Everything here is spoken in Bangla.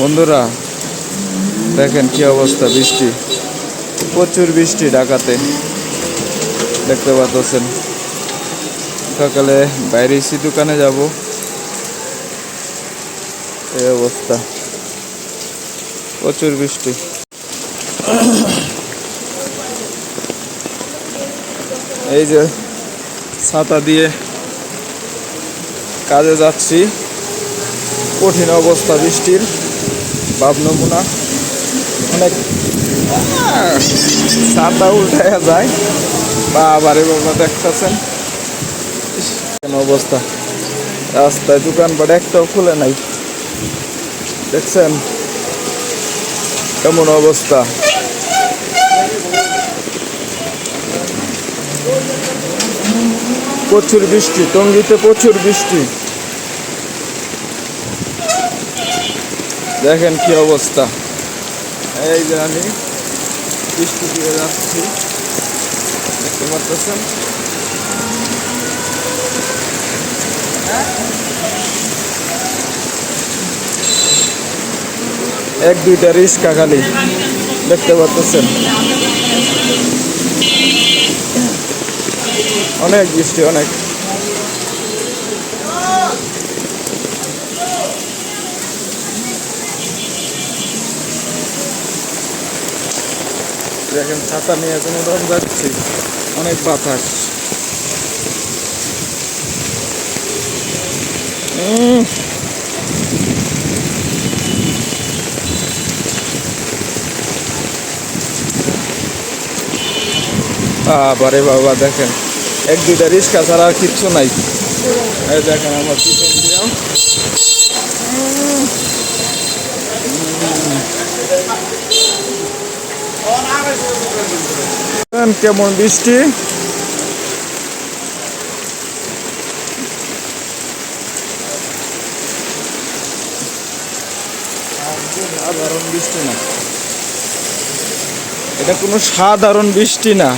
বন্ধুরা দেখেন কি অবস্থা, বৃষ্টি, প্রচুর বৃষ্টি ঢাকাতে দেখতে পাচ্ছেন। সকালে বাইরে এসি দোকানে যাব, এই অবস্থা, প্রচুর বৃষ্টি। এই যে ছাতা দিয়ে কাজে যাচ্ছি, কঠিন অবস্থা বৃষ্টির, ভাব নমুনা, অনেক ছাতা উল্টায়া যায়। বাবারে বাবা, দেখতেছেন কেন অবস্থা, রাস্তায় দোকানপাট একটাও খুলে নাই, দেখছেন কেমন অবস্থা। প্রচুর বৃষ্টি, টঙ্গীতে প্রচুর বৃষ্টি, দেখেন কি অবস্থা। এই যে আমি বৃষ্টি দিয়ে যাচ্ছি, দেখতে পাচ্ছেন। এক দুইটা রিস্কা খালি, দেখতে পাচ্ছেন। অনেক বৃষ্টি, অনেক। দেখেন ছাতা নিয়ে কোনো রকম যাচ্ছি, অনেক বাতাস। বাবারে বাবা, দেখেন এক দুইটা রিস্কা ছাড়া আর কিচ্ছু নাই। এই দেখেন আমার পিছন দিয়েও কেমন বৃষ্টি। সাধারণ বৃষ্টি না, এটা কোনো সাধারণ বৃষ্টি না।